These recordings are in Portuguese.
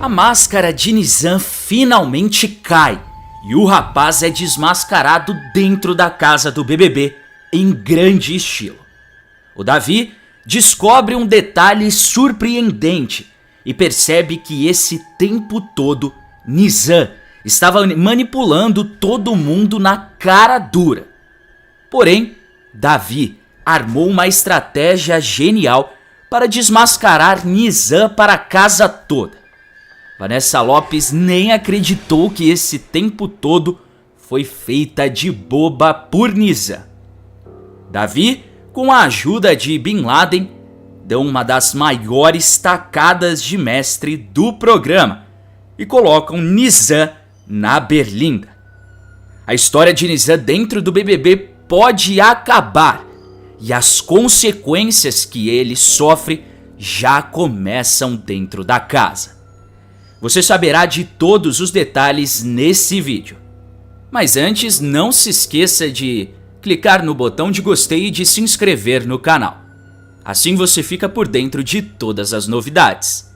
A máscara de Nizam finalmente cai e o rapaz é desmascarado dentro da casa do BBB em grande estilo. O Davi descobre um detalhe surpreendente e percebe que esse tempo todo Nizam estava manipulando todo mundo na cara dura. Porém, Davi armou uma estratégia genial para desmascarar Nizam para a casa toda. Vanessa Lopes nem acreditou que esse tempo todo foi feita de boba por Nizam. Davi, com a ajuda de Bin Laden, deu uma das maiores tacadas de mestre do programa e colocam Nizam na berlinda. A história de Nizam dentro do BBB pode acabar e as consequências que ele sofre já começam dentro da casa. Você saberá de todos os detalhes nesse vídeo. Mas antes, não se esqueça de clicar no botão de gostei e de se inscrever no canal. Assim você fica por dentro de todas as novidades.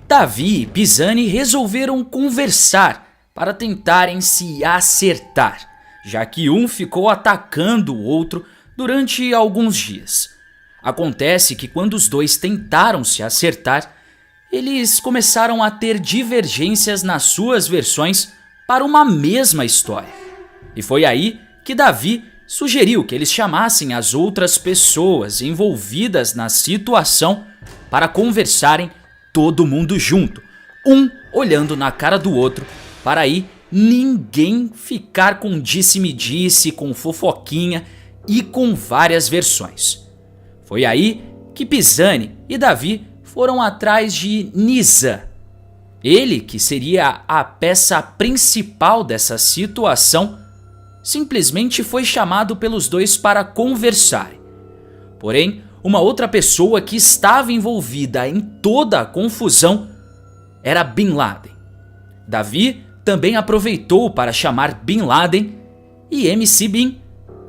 Davi e Pisani resolveram conversar para tentarem se acertar, já que um ficou atacando o outro durante alguns dias. Acontece que quando os dois tentaram se acertar, eles começaram a ter divergências nas suas versões para uma mesma história. E foi aí que Davi sugeriu que eles chamassem as outras pessoas envolvidas na situação para conversarem todo mundo junto, um olhando na cara do outro, para aí ninguém ficar com disse-me-disse, com fofoquinha e com várias versões. Foi aí que Pisani e Davi foram atrás de Nizam. Ele, que seria a peça principal dessa situação, simplesmente foi chamado pelos dois para conversarem. Porém, uma outra pessoa que estava envolvida em toda a confusão era Bin Laden. Davi também aproveitou para chamar Bin Laden e MC Bin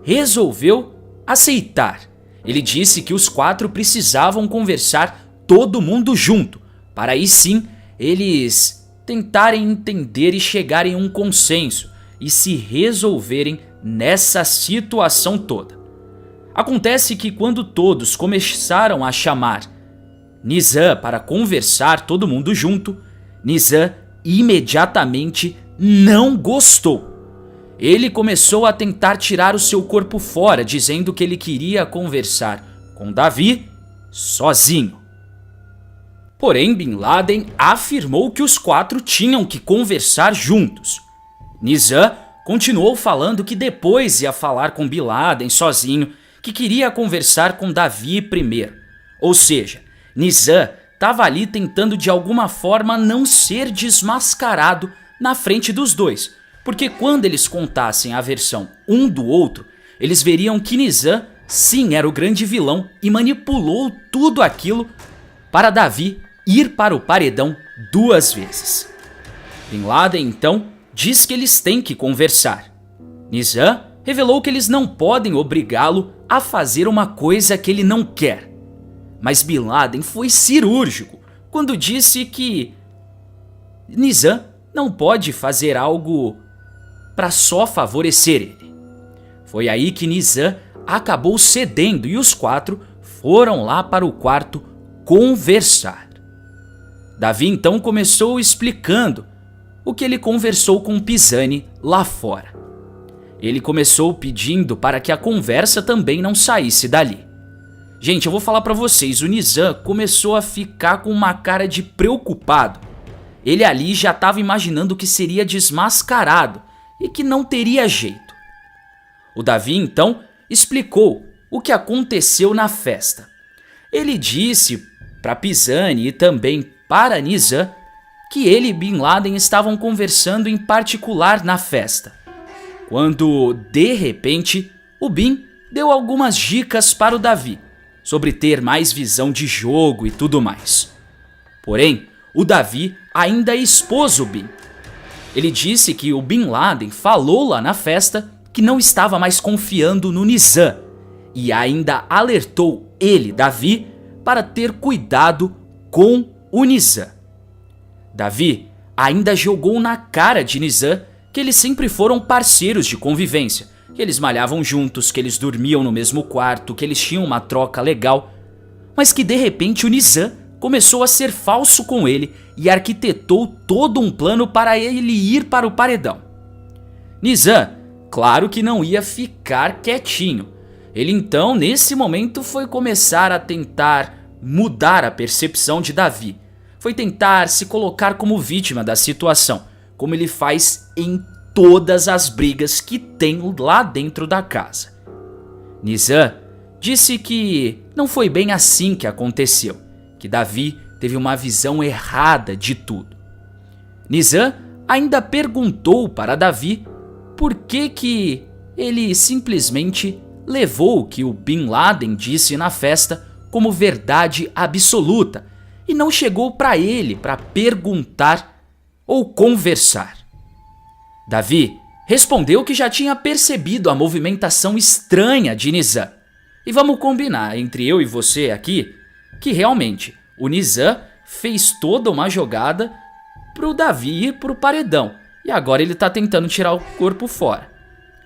resolveu aceitar. Ele disse que os quatro precisavam conversar todo mundo junto, para aí sim eles tentarem entender e chegarem a um consenso e se resolverem nessa situação toda. Acontece que quando todos começaram a chamar Nizam para conversar todo mundo junto, Nizam imediatamente não gostou. Ele começou a tentar tirar o seu corpo fora, dizendo que ele queria conversar com Davi sozinho. Porém, Bin Laden afirmou que os quatro tinham que conversar juntos. Nizam continuou falando que depois ia falar com Bin Laden sozinho, que queria conversar com Davi primeiro. Ou seja, Nizam estava ali tentando de alguma forma não ser desmascarado na frente dos dois, porque quando eles contassem a versão um do outro, eles veriam que Nizam sim era o grande vilão e manipulou tudo aquilo para Davi ir para o paredão 2 vezes. Bin Laden então diz que eles têm que conversar. Nizam revelou que eles não podem obrigá-lo a fazer uma coisa que ele não quer. Mas Bin Laden foi cirúrgico quando disse que Nizam não pode fazer algo para só favorecer ele. Foi aí que Nizam acabou cedendo e os quatro foram lá para o quarto conversar. Davi então começou explicando o que ele conversou com Pisani lá fora. Ele começou pedindo para que a conversa também não saísse dali. Gente, eu vou falar para vocês, o Nizam começou a ficar com uma cara de preocupado. Ele ali já estava imaginando que seria desmascarado e que não teria jeito. O Davi então explicou o que aconteceu na festa. Ele disse para Pisani e também para Nizam que ele e Bin Laden estavam conversando em particular na festa, quando de repente o Bin deu algumas dicas para o Davi sobre ter mais visão de jogo e tudo mais. Porém, o Davi ainda expôs o Bin. Ele disse que o Bin Laden falou lá na festa que não estava mais confiando no Nizam e ainda alertou ele, Davi, para ter cuidado com o Nizam. Davi ainda jogou na cara de Nizam que eles sempre foram parceiros de convivência, que eles malhavam juntos, que eles dormiam no mesmo quarto, que eles tinham uma troca legal, mas que de repente o Nizam começou a ser falso com ele e arquitetou todo um plano para ele ir para o paredão. Nizam, claro que não ia ficar quietinho. Ele então, nesse momento, foi começar a tentar mudar a percepção de Davi. Foi tentar se colocar como vítima da situação, como ele faz em todas as brigas que tem lá dentro da casa. Nizam disse que não foi bem assim que aconteceu, que Davi teve uma visão errada de tudo. Nizam ainda perguntou para Davi por que ele simplesmente levou o que o Bin Laden disse na festa como verdade absoluta e não chegou para ele para perguntar ou conversar. Davi respondeu que já tinha percebido a movimentação estranha de Nizam. E vamos combinar entre eu e você aqui que realmente o Nizam fez toda uma jogada pro Davi ir pro paredão e agora ele tá tentando tirar o corpo fora.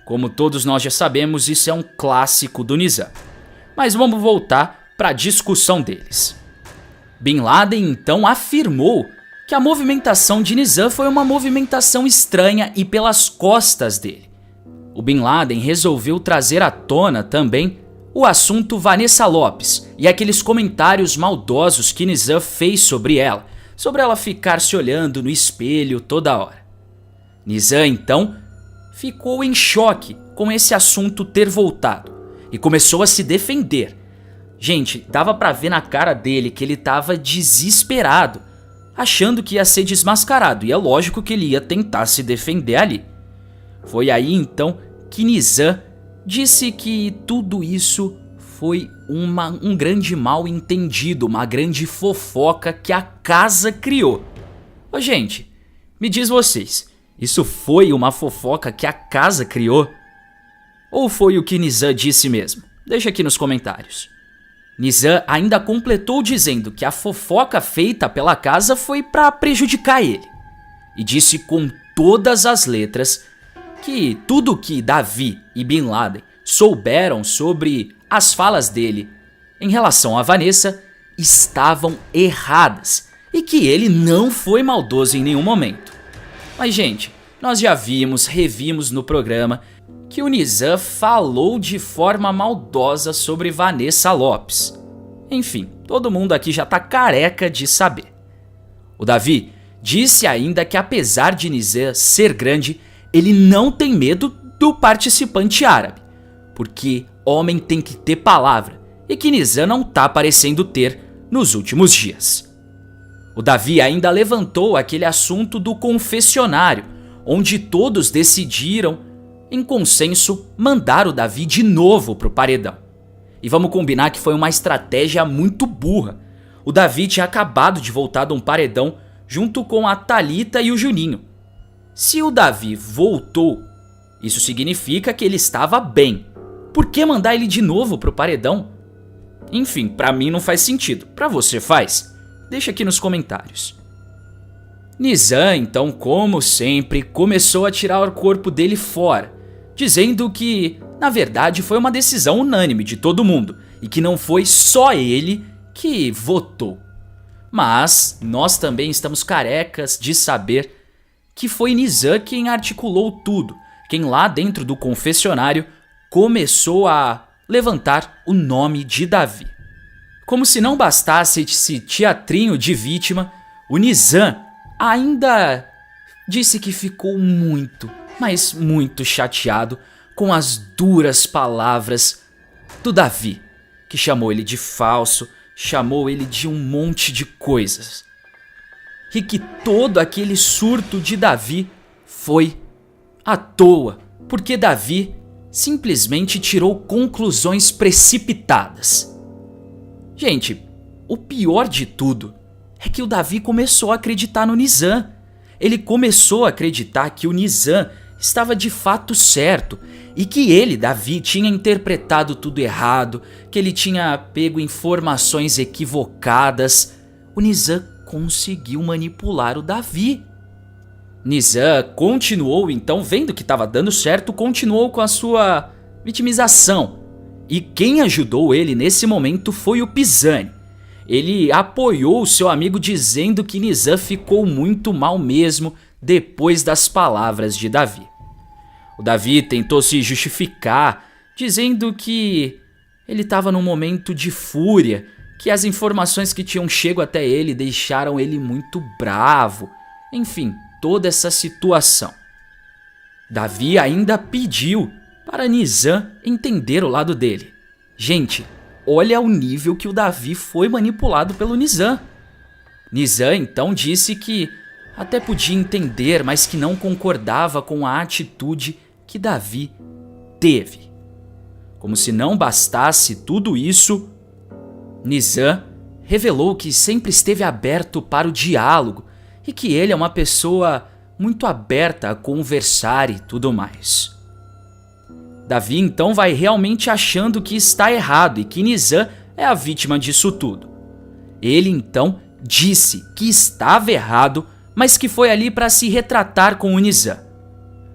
Como todos nós já sabemos, isso é um clássico do Nizam. Mas vamos voltar para a discussão deles. Bin Laden então afirmou que a movimentação de Nizam foi uma movimentação estranha e pelas costas dele. O Bin Laden resolveu trazer à tona também o assunto Vanessa Lopes e aqueles comentários maldosos que Nizam fez sobre ela ficar se olhando no espelho toda hora. Nizam então ficou em choque com esse assunto ter voltado e começou a se defender. Gente, dava pra ver na cara dele que ele tava desesperado, achando que ia ser desmascarado, e é lógico que ele ia tentar se defender ali. Foi aí então que Nizam disse que tudo isso foi um grande mal entendido, uma grande fofoca que a casa criou. Ô gente, me diz vocês, isso foi uma fofoca que a casa criou? Ou foi o que Nizam disse mesmo? Deixa aqui nos comentários. Nizam ainda completou dizendo que a fofoca feita pela casa foi para prejudicar ele. E disse com todas as letras que tudo que Davi e Bin Laden souberam sobre as falas dele em relação a Vanessa estavam erradas e que ele não foi maldoso em nenhum momento. Mas gente, nós já revimos no programa que o Nizam falou de forma maldosa sobre Vanessa Lopes. Enfim, todo mundo aqui já tá careca de saber. O Davi disse ainda que apesar de Nizam ser grande, ele não tem medo do participante árabe, porque homem tem que ter palavra e que Nizam não tá parecendo ter nos últimos dias. O Davi ainda levantou aquele assunto do confessionário, onde todos decidiram em consenso, mandar o Davi de novo pro paredão. E vamos combinar que foi uma estratégia muito burra. O Davi tinha acabado de voltar de um paredão junto com a Thalita e o Juninho. Se o Davi voltou, isso significa que ele estava bem. Por que mandar ele de novo pro paredão? Enfim, pra mim não faz sentido. Pra você faz? Deixa aqui nos comentários. Nizam, então, como sempre, começou a tirar o corpo dele fora, dizendo que, na verdade, foi uma decisão unânime de todo mundo e que não foi só ele que votou. Mas nós também estamos carecas de saber que foi Nizam quem articulou tudo, quem lá dentro do confessionário começou a levantar o nome de Davi. Como se não bastasse esse teatrinho de vítima, o Nizam ainda disse que ficou muito, mas muito chateado com as duras palavras do Davi, que chamou ele de falso, chamou ele de um monte de coisas. E que todo aquele surto de Davi foi à toa, porque Davi simplesmente tirou conclusões precipitadas. Gente, o pior de tudo é que o Davi começou a acreditar no Nizam. Ele começou a acreditar que o Nizam estava de fato certo e que ele, Davi, tinha interpretado tudo errado, que ele tinha pego informações equivocadas. O Nizam conseguiu manipular o Davi. Nizam continuou então, vendo que estava dando certo, continuou com a sua vitimização. E quem ajudou ele nesse momento foi o Pisani. Ele apoiou o seu amigo dizendo que Nizam ficou muito mal mesmo depois das palavras de Davi. O Davi tentou se justificar, dizendo que ele estava num momento de fúria, que as informações que tinham chego até ele deixaram ele muito bravo. Enfim, toda essa situação. Davi ainda pediu para Nizam entender o lado dele. Gente, olha o nível que o Davi foi manipulado pelo Nizam. Nizam então disse que até podia entender, mas que não concordava com a atitude que Davi teve. Como se não bastasse tudo isso, Nizam revelou que sempre esteve aberto para o diálogo e que ele é uma pessoa muito aberta a conversar e tudo mais. Davi então vai realmente achando que está errado e que Nizam é a vítima disso tudo. Ele então disse que estava errado, mas que foi ali para se retratar com o Nizam.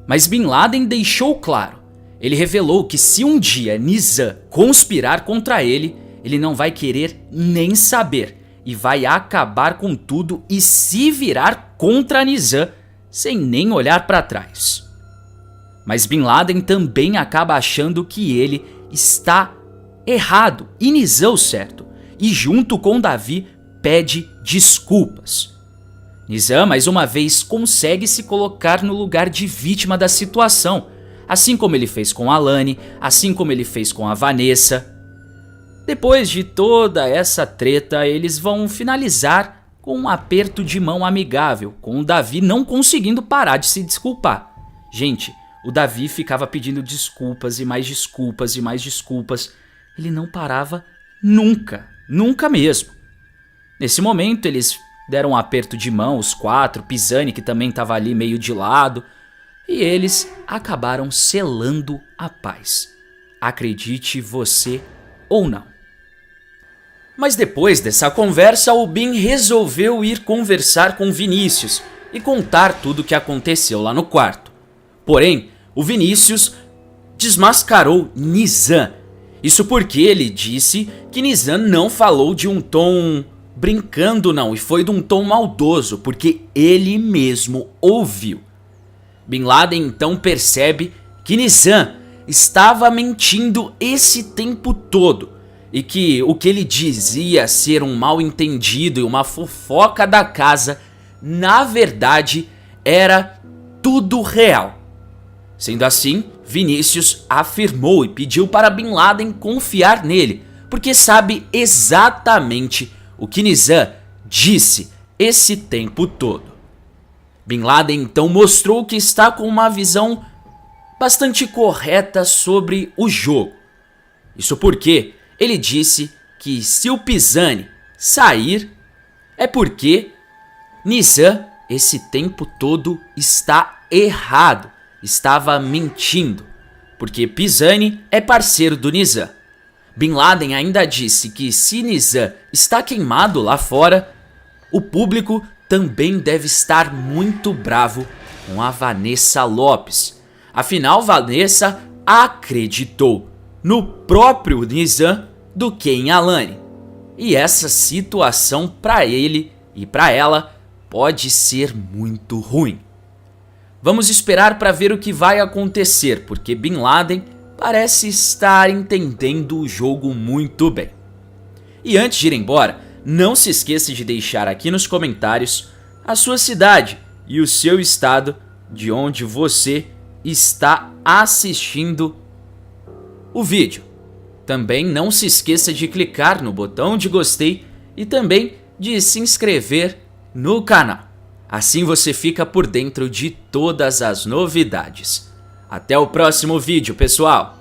Mas Bin Laden deixou claro. Ele revelou que se um dia Nizam conspirar contra ele, ele não vai querer nem saber e vai acabar com tudo e se virar contra Nizam sem nem olhar para trás. Mas Bin Laden também acaba achando que ele está errado e Nizam o certo, e junto com Davi pede desculpas. Nizam mais uma vez consegue se colocar no lugar de vítima da situação, assim como ele fez com a Alane, assim como ele fez com a Vanessa. Depois de toda essa treta, eles vão finalizar com um aperto de mão amigável, com o Davi não conseguindo parar de se desculpar. Gente, o Davi ficava pedindo desculpas e mais desculpas e mais desculpas. Ele não parava nunca, nunca mesmo. Nesse momento, eles deram um aperto de mão, os quatro, Pisani, que também estava ali meio de lado, e eles acabaram selando a paz. Acredite você ou não. Mas depois dessa conversa, o Bin resolveu ir conversar com Vinícius e contar tudo o que aconteceu lá no quarto. Porém, o Vinícius desmascarou Nizam. Isso porque ele disse que Nizam não falou de um tom brincando não, e foi de um tom maldoso, porque ele mesmo ouviu. Bin Laden então percebe que Nizam estava mentindo esse tempo todo e que o que ele dizia ser um mal-entendido e uma fofoca da casa, na verdade, era tudo real. Sendo assim, Vinícius afirmou e pediu para Bin Laden confiar nele, porque sabe exatamente o que Nizam disse esse tempo todo. Bin Laden então mostrou que está com uma visão bastante correta sobre o jogo. Isso porque ele disse que se o Pisani sair, é porque Nizam esse tempo todo está errado, estava mentindo, porque Pisani é parceiro do Nizam. Bin Laden ainda disse que se Nizam está queimado lá fora, o público também deve estar muito bravo com a Vanessa Lopes. Afinal, Vanessa acreditou no próprio Nizam do que em Alane. E essa situação para ele e para ela pode ser muito ruim. Vamos esperar para ver o que vai acontecer, porque Bin Laden parece estar entendendo o jogo muito bem. E antes de ir embora, não se esqueça de deixar aqui nos comentários a sua cidade e o seu estado de onde você está assistindo o vídeo. Também não se esqueça de clicar no botão de gostei e também de se inscrever no canal. Assim você fica por dentro de todas as novidades. Até o próximo vídeo, pessoal!